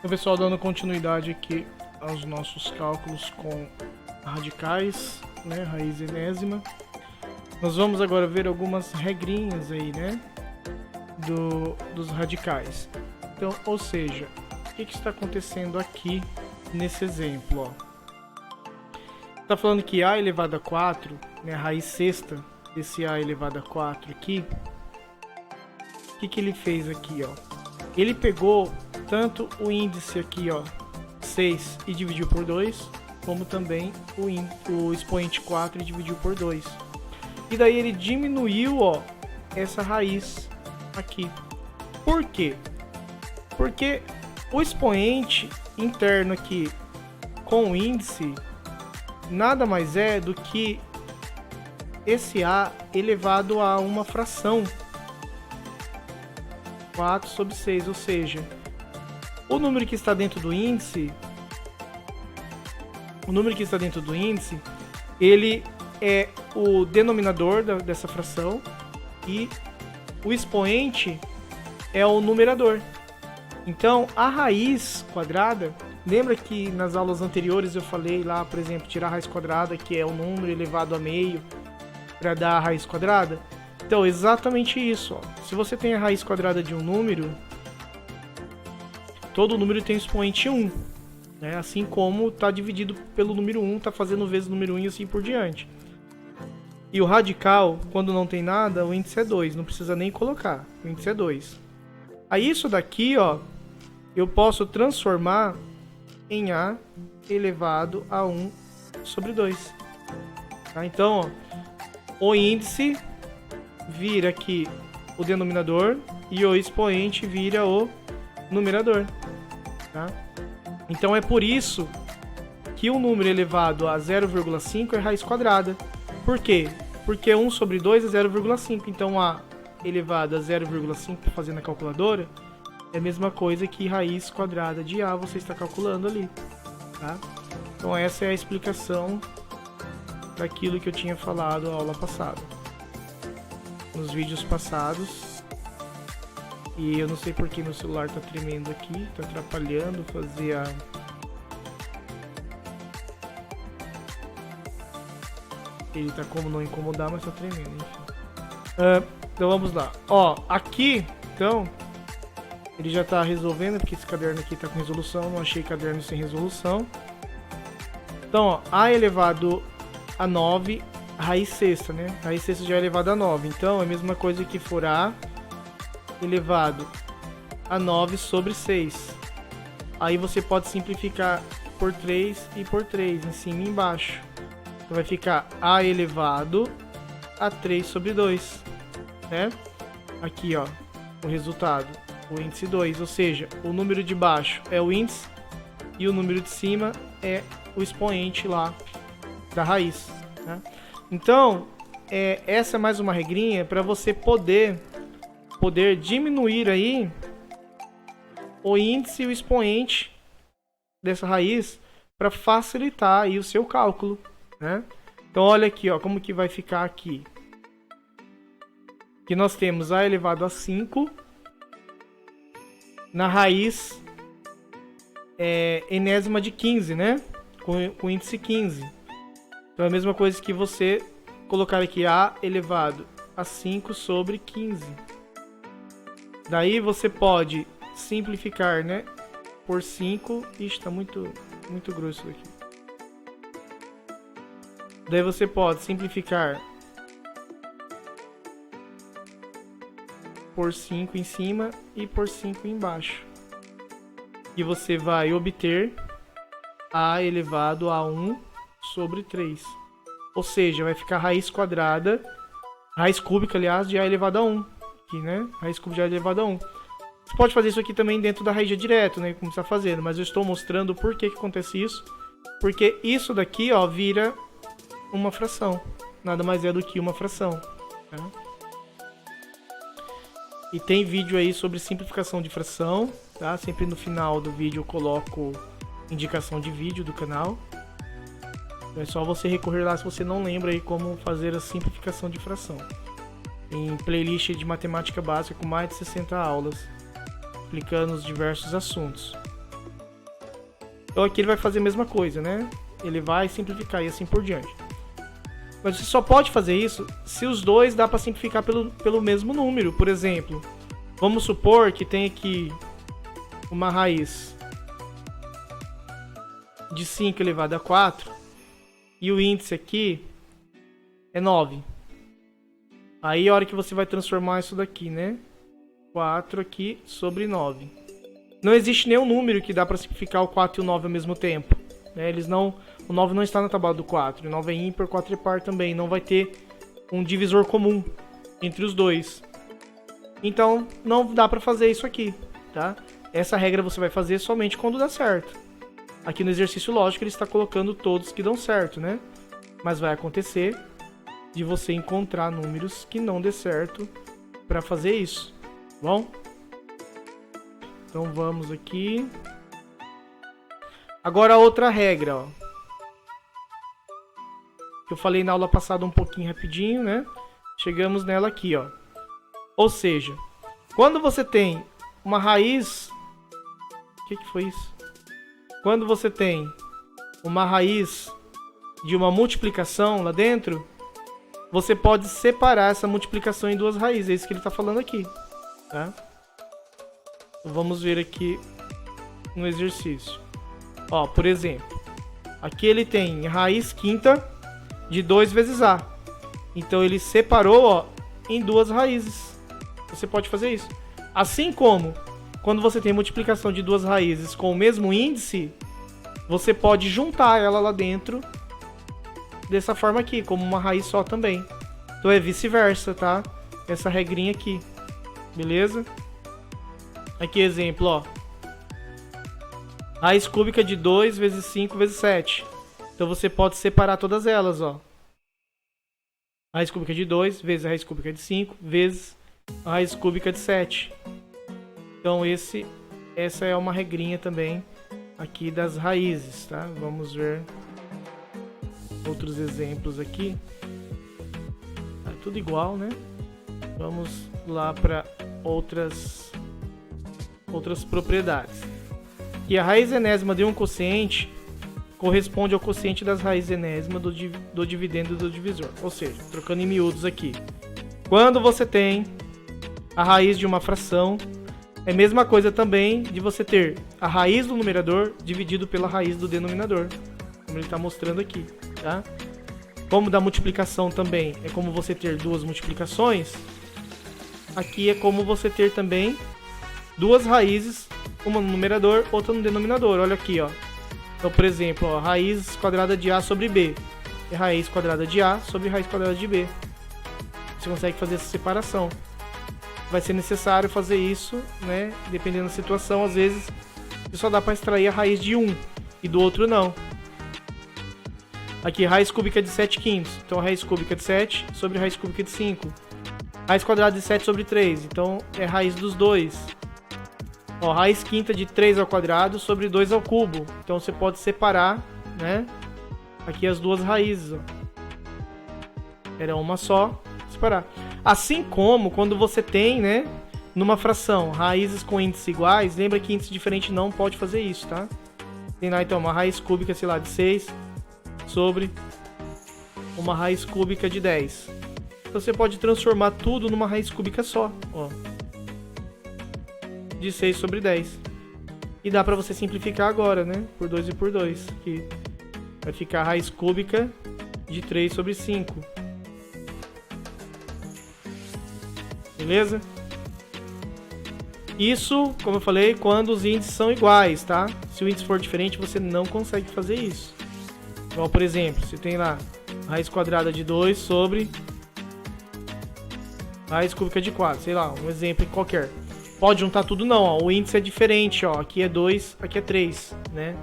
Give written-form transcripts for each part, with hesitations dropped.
Então, pessoal, dando continuidade aqui aos nossos cálculos com radicais, né, raiz enésima. Nós vamos agora ver algumas regrinhas aí, né, dos radicais. Então, ou seja, o que está acontecendo aqui nesse exemplo, ó? Está falando que a elevado a 4, né, a raiz sexta desse a elevado a 4 aqui, o que ele fez aqui, ó? Ele pegou tanto o índice aqui, ó, 6 e dividiu por 2, como também o expoente 4 e dividiu por 2. E daí ele diminuiu, ó, essa raiz aqui. Por quê? Porque o expoente interno aqui com o índice nada mais é do que esse a elevado a uma fração, 4 sobre 6, ou seja, o número que está dentro do índice, ele é o denominador dessa fração e o expoente é o numerador. Então, a raiz quadrada, lembra que nas aulas anteriores eu falei lá, por exemplo, tirar a raiz quadrada, que é o número elevado a meio, para dar a raiz quadrada? Então, exatamente isso, ó. Se você tem a raiz quadrada de um número, todo número tem o expoente 1, né? Assim como está dividido pelo número 1, está fazendo vezes o número 1 e assim por diante. E o radical, quando não tem nada, o índice é 2, não precisa nem colocar, o índice é 2. Aí isso daqui, ó, eu posso transformar em a elevado a 1 sobre 2. Tá? Então, ó, o índice vira aqui o denominador e o expoente vira o numerador. Tá? Então é por isso que o número elevado a 0,5 é raiz quadrada. Por quê? Porque 1 sobre 2 é 0,5. Então a elevado a 0,5, fazendo a calculadora, é a mesma coisa que raiz quadrada de a você está calculando ali. Tá? Então essa é a explicação daquilo que eu tinha falado na aula passada, nos vídeos passados. E eu não sei porque meu celular tá tremendo aqui, tá atrapalhando fazer a... Ele tá como não incomodar, mas tá tremendo, enfim. Então vamos lá. Ó, aqui, então, ele já tá resolvendo, porque esse caderno aqui tá com resolução, não achei caderno sem resolução. Então, ó, a elevado a 9, raiz sexta, né? A raiz sexta já é elevado a 9. Então, é a mesma coisa que for a elevado a 9 sobre 6. Aí você pode simplificar por 3 e por 3, em cima e embaixo. Então vai ficar a elevado a 3 sobre 2, né? Aqui, ó, o resultado, o índice 2, ou seja, o número de baixo é o índice e o número de cima é o expoente lá da raiz, né? Então, essa é mais uma regrinha para você poder diminuir aí o índice e o expoente dessa raiz para facilitar aí o seu cálculo, né? Então olha aqui, ó, como que vai ficar aqui. Que nós temos a elevado a 5 na raiz enésima de 15, né? Com índice 15. Então é a mesma coisa que você colocar aqui a elevado a 5 sobre 15. Daí você pode simplificar, né, por 5. Ixi, tá muito grosso isso aqui. Daí você pode simplificar por 5 em cima e por 5 embaixo. E você vai obter a elevado a 1 sobre 3. Ou seja, vai ficar raiz quadrada, raiz cúbica, aliás, de a elevado a 1. Aqui, né? Raiz cúbica de a elevado a 1. Você pode fazer isso aqui também dentro da raiz direto, né? Como você está fazendo. Mas eu estou mostrando por que acontece isso. Porque isso daqui, ó, vira uma fração. Nada mais é do que uma fração. Tá? E tem vídeo aí sobre simplificação de fração. Tá? Sempre no final do vídeo eu coloco indicação de vídeo do canal. É só você recorrer lá se você não lembra aí como fazer a simplificação de fração. Tem playlist de matemática básica com mais de 60 aulas, explicando os diversos assuntos. Então aqui ele vai fazer a mesma coisa, né? Ele vai simplificar e assim por diante. Mas você só pode fazer isso se os dois dá para simplificar pelo mesmo número. Por exemplo, vamos supor que tem aqui uma raiz de 5 elevado a 4 e o índice aqui é 9. Aí a hora que você vai transformar isso daqui, né? 4 aqui sobre 9. Não existe nenhum número que dá para simplificar o 4 e o 9 ao mesmo tempo. Né? O 9 não está na tabela do 4. O 9 é ímpar, 4 é par também. Não vai ter um divisor comum entre os dois. Então, não dá para fazer isso aqui, tá? Essa regra você vai fazer somente quando dá certo. Aqui no exercício lógico ele está colocando todos que dão certo, né? Mas vai acontecer de você encontrar números que não dê certo para fazer isso, tá bom? Então vamos aqui. Agora outra regra, ó. Que eu falei na aula passada um pouquinho rapidinho, né? Chegamos nela aqui, ó. Ou seja, quando você tem uma raiz... O que foi isso? Quando você tem uma raiz de uma multiplicação lá dentro, você pode separar essa multiplicação em duas raízes. É isso que ele está falando aqui, tá? Vamos ver aqui no exercício. Ó, por exemplo, aqui ele tem raiz quinta de 2 vezes A. Então ele separou, ó, em duas raízes. Você pode fazer isso. Assim como quando você tem multiplicação de duas raízes com o mesmo índice, você pode juntar ela lá dentro dessa forma aqui, como uma raiz só também. Então é vice-versa, tá? Essa regrinha aqui. Beleza? Aqui exemplo, ó. Raiz cúbica de 2 vezes 5 vezes 7. Então você pode separar todas elas, ó. Raiz cúbica de 2 vezes a raiz cúbica de 5 vezes a raiz cúbica de 7. Então essa é uma regrinha também aqui das raízes, tá? Vamos ver outros exemplos aqui. Tá tudo igual, né? Vamos lá para outras propriedades. E a raiz enésima de um quociente corresponde ao quociente das raízes enésimas do dividendo do divisor. Ou seja, trocando em miúdos aqui. Quando você tem a raiz de uma fração, é a mesma coisa também de você ter a raiz do numerador dividido pela raiz do denominador. Como ele está mostrando aqui, tá? Como da multiplicação também é como você ter duas multiplicações, aqui é como você ter também duas raízes, uma no numerador, outra no denominador. Olha aqui, ó. Então, por exemplo, ó, raiz quadrada de A sobre B é raiz quadrada de A sobre raiz quadrada de B. Você consegue fazer essa separação. Vai ser necessário fazer isso, né? Dependendo da situação, às vezes só dá para extrair a raiz de um e do outro não. Aqui, raiz cúbica de 7 quintos. Então, a raiz cúbica de 7 sobre a raiz cúbica de 5. Raiz quadrada de 7 sobre 3. Então, é raiz dos dois. Ó, raiz quinta de 3 ao quadrado sobre 2 ao cubo. Então, você pode separar, né? Aqui as duas raízes, ó. Era uma só. Separar. Assim como quando você tem, né, numa fração, raízes com índices iguais, lembra que índice diferente não pode fazer isso, tá? Tem lá então uma raiz cúbica, sei lá, de 6 sobre uma raiz cúbica de 10. Então você pode transformar tudo numa raiz cúbica só, ó. De 6 sobre 10. E dá pra você simplificar agora, né? Por 2 e por 2. Aqui vai ficar a raiz cúbica de 3 sobre 5. Beleza? Isso, como eu falei, quando os índices são iguais, tá? Se o índice for diferente, você não consegue fazer isso. Então, por exemplo, você tem lá raiz quadrada de 2 sobre raiz cúbica de 4. Sei lá, um exemplo qualquer. Pode juntar tudo? Não, ó. O índice é diferente, ó. Aqui é 2, aqui é 3, né?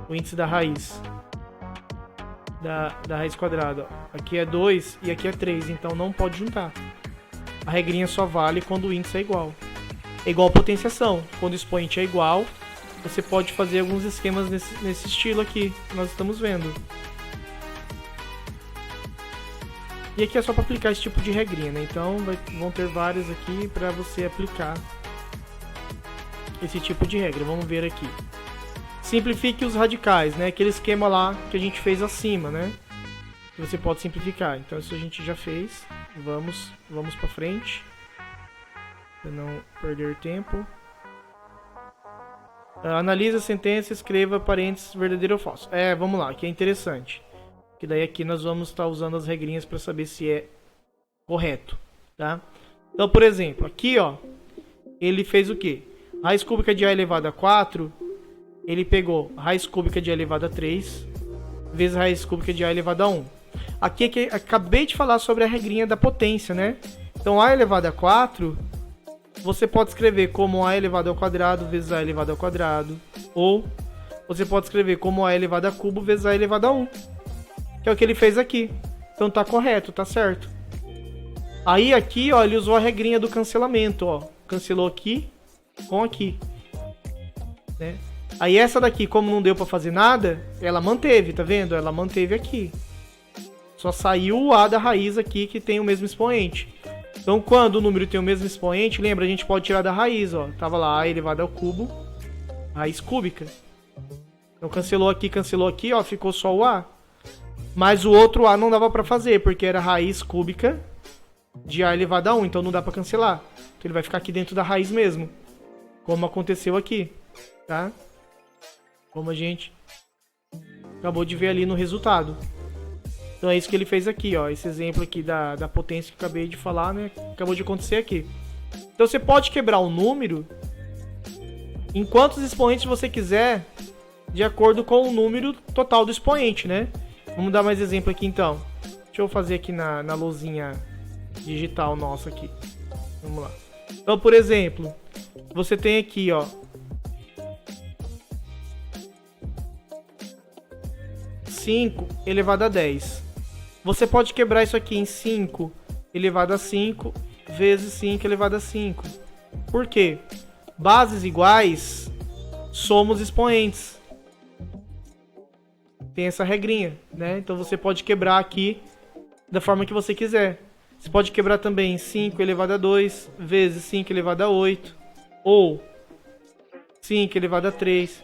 O índice da raiz. Da raiz quadrada, ó. Aqui é 2 e aqui é 3, então não pode juntar. A regrinha só vale quando o índice é igual. É igual a potenciação. Quando o expoente é igual, você pode fazer alguns esquemas nesse estilo aqui que nós estamos vendo. E aqui é só para aplicar esse tipo de regrinha, né? Então vão ter várias aqui para você aplicar esse tipo de regra. Vamos ver aqui. simplifique os radicais, né? Aquele esquema lá que a gente fez acima, né? Que você pode simplificar. Então isso a gente já fez. Vamos para frente. Para não perder tempo. Analise a sentença e escreva parênteses verdadeiro ou falso. Vamos lá, que é interessante. Que daí aqui nós vamos estar usando as regrinhas para saber se é correto, tá? Então, por exemplo, aqui, ó, ele fez o quê? Raiz cúbica de A elevado a 4, ele pegou raiz cúbica de A elevado a 3 vezes raiz cúbica de A elevado a 1. Aqui é que acabei de falar sobre a regrinha da potência, né? Então, A elevado a 4, você pode escrever como A elevado ao quadrado vezes A elevado ao quadrado. Ou você pode escrever como A elevado a cubo vezes A elevado a 1. Que é o que ele fez aqui. Então tá correto, tá certo. Aí aqui, ó, ele usou a regrinha do cancelamento, ó. Cancelou aqui com aqui, né? Aí essa daqui, como não deu pra fazer nada, ela manteve, tá vendo? Ela manteve aqui. Só saiu o A da raiz aqui, que tem o mesmo expoente. Então, quando o número tem o mesmo expoente, lembra, a gente pode tirar da raiz, ó. Tava lá A elevado ao cubo, raiz cúbica. Então, cancelou aqui, ó, ficou só o A. Mas o outro A não dava pra fazer, porque era raiz cúbica de A elevado a 1, então não dá pra cancelar. Então, ele vai ficar aqui dentro da raiz mesmo, como aconteceu aqui, tá? Como a gente acabou de ver ali no resultado. Então é isso que ele fez aqui, ó. Esse exemplo aqui da potência que eu acabei de falar, né? Acabou de acontecer aqui. Então você pode quebrar o número em quantos expoentes você quiser, de acordo com o número total do expoente, né? Vamos dar mais exemplo aqui então. Deixa eu fazer aqui na luzinha digital nossa aqui. Vamos lá. Então, por exemplo, você tem aqui, ó, 5 elevado a 10. Você pode quebrar isso aqui em 5 elevado a 5 vezes 5 elevado a 5. Por quê? Bases iguais somos expoentes. Tem essa regrinha, né? Então você pode quebrar aqui da forma que você quiser. Você pode quebrar também 5 elevado a 2 vezes 5 elevado a 8. Ou 5 elevado a 3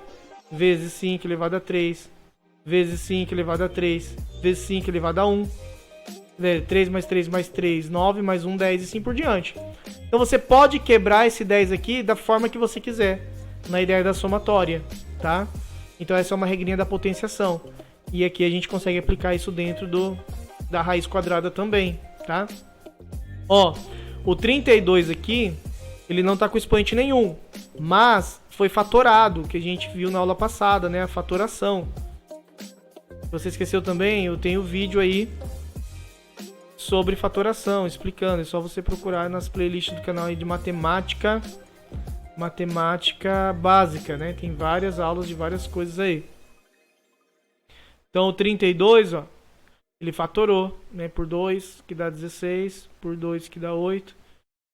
vezes 5 elevado a 3 vezes 5 elevado a 3 vezes 5 elevado a 1. 3 mais 3 mais 3, 9 mais 1, 10 e assim por diante. Então você pode quebrar esse 10 aqui da forma que você quiser, na ideia da somatória, tá? Então essa é uma regrinha da potenciação. E aqui a gente consegue aplicar isso dentro da raiz quadrada também, tá? Ó, o 32 aqui, ele não tá com expoente nenhum, mas foi fatorado, que a gente viu na aula passada, né? A fatoração. Se você esqueceu também, eu tenho vídeo aí sobre fatoração, explicando. É só você procurar nas playlists do canal aí de matemática básica, né? Tem várias aulas de várias coisas aí. Então o 32, ó, ele fatorou, né? Por 2, que dá 16, por 2, que dá 8,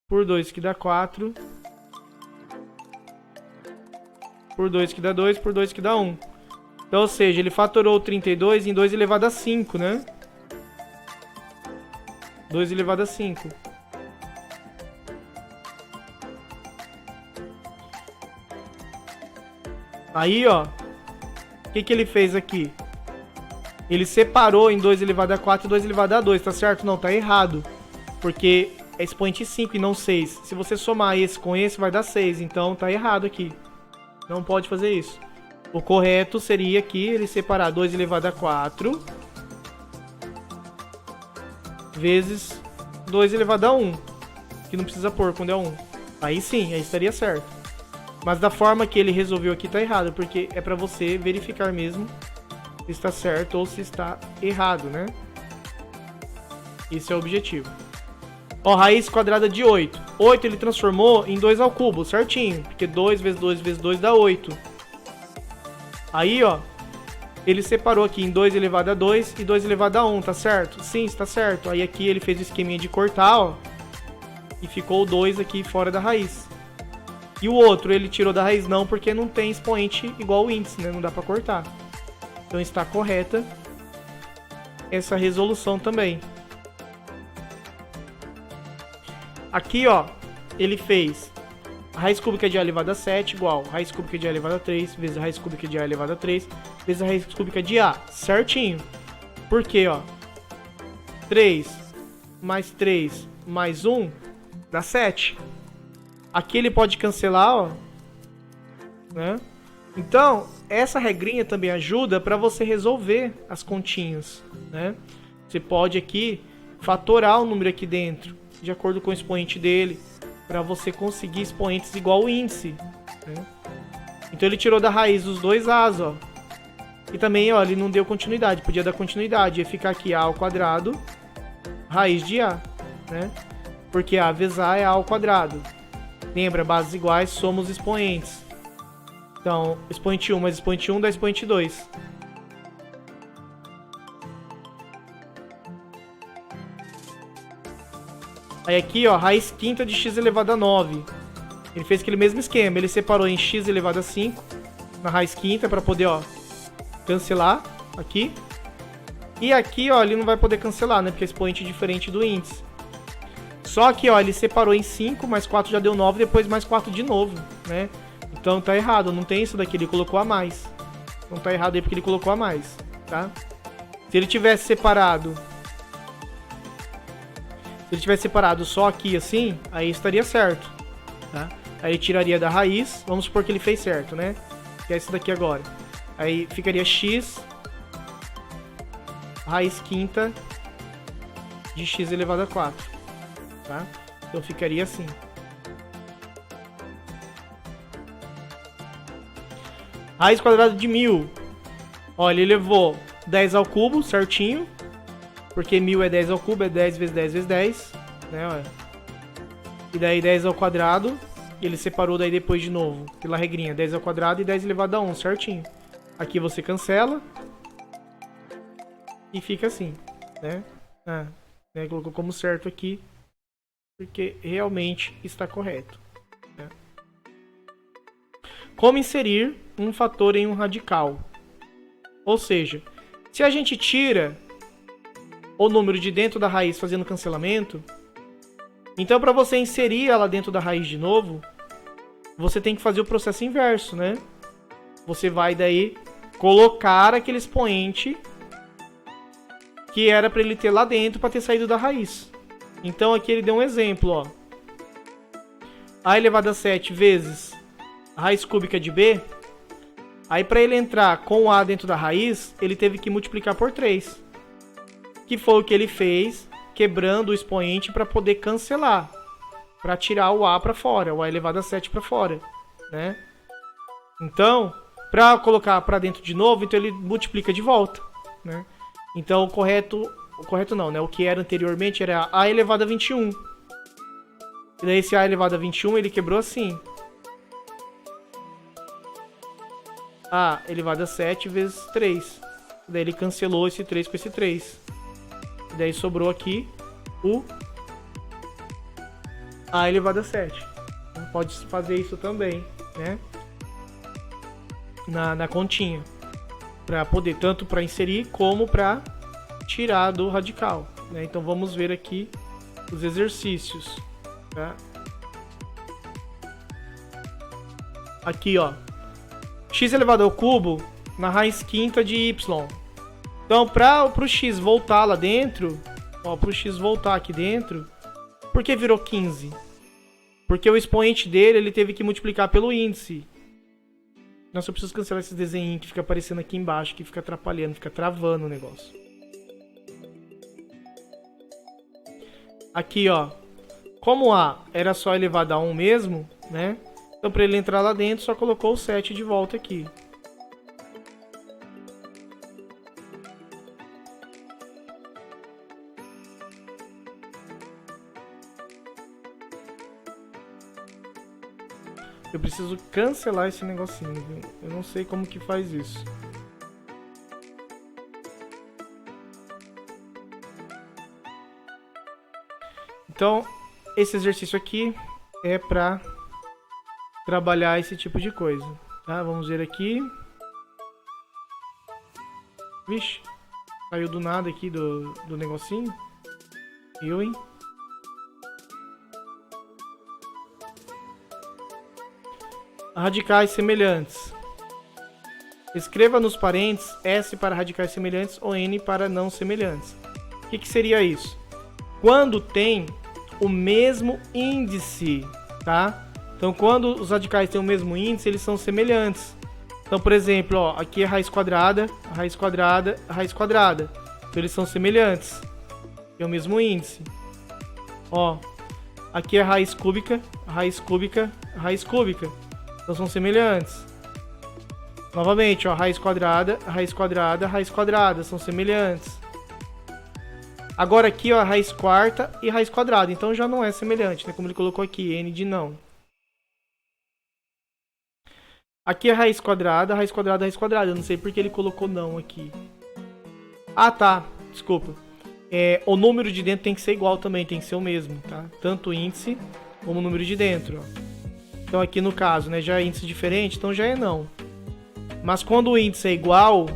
por 2, que dá 4, por 2, que dá 2, por 2, que dá 1. Então, ou seja, ele fatorou o 32 em 2 elevado a 5, né? 2 elevado a 5. Aí, ó, o que ele fez aqui? Ele separou em 2 elevado a 4 e 2 elevado a 2, tá certo? Não, tá errado. Porque é expoente 5 e não 6. Se você somar esse com esse, vai dar 6. Então, tá errado aqui. Não pode fazer isso. O correto seria aqui ele separar 2 elevado a 4 vezes 2 elevado a 1. Que não precisa pôr quando é 1. Aí sim, aí estaria certo. Mas da forma que ele resolveu aqui tá errado, porque é pra você verificar mesmo se está certo ou se está errado, né? Esse é o objetivo. Ó, raiz quadrada de 8. 8 ele transformou em 2 ao cubo, certinho. Porque 2 vezes 2 vezes 2 dá 8. Aí, ó, ele separou aqui em 2 elevado a 2 e 2 elevado a 1, tá certo? Sim, está certo. Aí aqui ele fez o esqueminha de cortar, ó. E ficou o 2 aqui fora da raiz. E o outro ele tirou da raiz não, porque não tem expoente igual o índice, né? Não dá pra cortar. Então está correta essa resolução também. Aqui, ó, ele fez raiz cúbica de A elevado a 7 igual raiz cúbica de A elevado a 3 vezes a raiz cúbica de A elevado a 3 vezes a raiz cúbica de A. Certinho. Por quê, ó? 3 mais 1 dá 7. Aqui ele pode cancelar, ó. Né? Então, essa regrinha também ajuda para você resolver as continhas, né? Você pode aqui fatorar o número aqui dentro, de acordo com o expoente dele, para você conseguir expoentes igual o índice, né? Então ele tirou da raiz dos dois A's, ó. E também, ó, ele não deu continuidade, podia dar continuidade, ia ficar aqui A ao quadrado, raiz de A, né? Porque A vezes A é A ao quadrado. Lembra, bases iguais somos expoentes. Então, expoente 1 mais expoente 1 dá expoente 2. Aí aqui, ó, raiz quinta de x elevado a 9. Ele fez aquele mesmo esquema. Ele separou em x elevado a 5 na raiz quinta para poder, ó, cancelar aqui. E aqui, ó, ele não vai poder cancelar, né? Porque é expoente diferente do índice. Só que, ó, ele separou em 5, mais 4 já deu 9, depois mais 4 de novo, né? Então tá errado, não tem isso daqui, ele colocou a mais. Não tá errado aí porque ele colocou a mais, tá? Se ele tivesse separado... Se ele tivesse separado só aqui assim, aí estaria certo, tá? Aí ele tiraria da raiz, vamos supor que ele fez certo, né? Que é esse daqui agora. Aí ficaria x raiz quinta de x elevado a 4, tá? Então ficaria assim. Raiz quadrada de 1000. Olha, ele levou 10 ao cubo, certinho. Porque 1000 é 10 ao cubo, é 10 vezes 10 vezes 10. Né, olha. E daí 10 ao quadrado. E ele separou daí depois de novo, pela regrinha. 10 ao quadrado e 10 elevado a 1, certinho. Aqui você cancela. E fica assim, né? Né, colocou como certo aqui. Porque realmente está correto. Né? Como inserir um fator em um radical? Ou seja, se a gente tira o número de dentro da raiz fazendo cancelamento, então para você inserir ela dentro da raiz de novo, você tem que fazer o processo inverso, né? Você vai daí colocar aquele expoente que era para ele ter lá dentro para ter saído da raiz. Então aqui ele deu um exemplo, ó. A elevado a 7 vezes a raiz cúbica de B. Aí para ele entrar com o A dentro da raiz, ele teve que multiplicar por 3. Que foi o que ele fez, quebrando o expoente para poder cancelar. Para tirar o A para fora, o A elevado a 7 para fora, né? Então, para colocar para dentro de novo, então ele multiplica de volta, né? Então o correto não, né? O que era anteriormente era A elevado a 21. E daí esse A elevado a 21 ele quebrou assim. A elevado a 7 vezes 3. E daí ele cancelou esse 3 com esse 3. E daí sobrou aqui o A elevado a 7. Então, pode fazer isso também, né? Na continha. Para poder, tanto para inserir como para tirar do radical, né? Então vamos ver aqui os exercícios, tá? Aqui, ó, x elevado ao cubo na raiz quinta de y. Então para o x voltar lá dentro, ó, para o x voltar aqui dentro, por que virou 15? Porque o expoente dele ele teve que multiplicar pelo índice. Nossa, eu preciso cancelar esse desenho que fica aparecendo aqui embaixo, que fica atrapalhando, fica travando o negócio. Aqui, ó. Como A era só elevado a 1 mesmo, né? Então, para ele entrar lá dentro, só colocou o 7 de volta aqui. Eu preciso cancelar esse negocinho, viu? Eu não sei como que faz isso. Então, esse exercício aqui é para trabalhar esse tipo de coisa, tá? Vamos ver aqui. Vixe, saiu do nada aqui do negocinho. Eu, hein? radicais semelhantes. Escreva nos parênteses S para radicais semelhantes ou N para não semelhantes. O que seria isso? Quando tem o mesmo índice, tá? Então, quando os radicais têm o mesmo índice, eles são semelhantes. Então, por exemplo, ó, aqui é raiz quadrada, raiz quadrada, raiz quadrada. Então, eles são semelhantes. Tem o mesmo índice. Ó, aqui é raiz cúbica, raiz cúbica, raiz cúbica. Então, são semelhantes. Novamente, ó, raiz quadrada, raiz quadrada, raiz quadrada. São semelhantes. Agora aqui, ó, raiz quarta e raiz quadrada. Então, já não é semelhante, né? Como ele colocou aqui, N de não. Aqui é raiz quadrada, raiz quadrada, raiz quadrada. Eu não sei porque ele colocou não aqui. Ah, tá. Desculpa. O número de dentro tem que ser igual também, tem que ser o mesmo, tá? Tanto o índice como o número de dentro, ó. Então aqui no caso, né, já é índice diferente, então já é não. Mas quando o índice é igual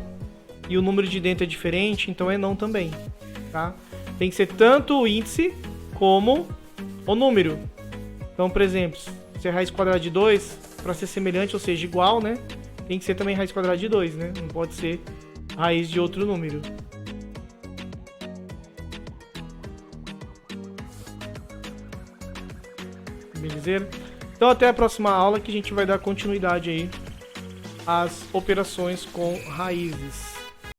e o número de dentro é diferente, então é não também, tá? Tem que ser tanto o índice como o número. Então, por exemplo, se é raiz quadrada de 2, para ser semelhante, ou seja, igual, né? Tem que ser também raiz quadrada de 2, né? Não pode ser raiz de outro número. Beleza? Então até a próxima aula que a gente vai dar continuidade aí às operações com raízes.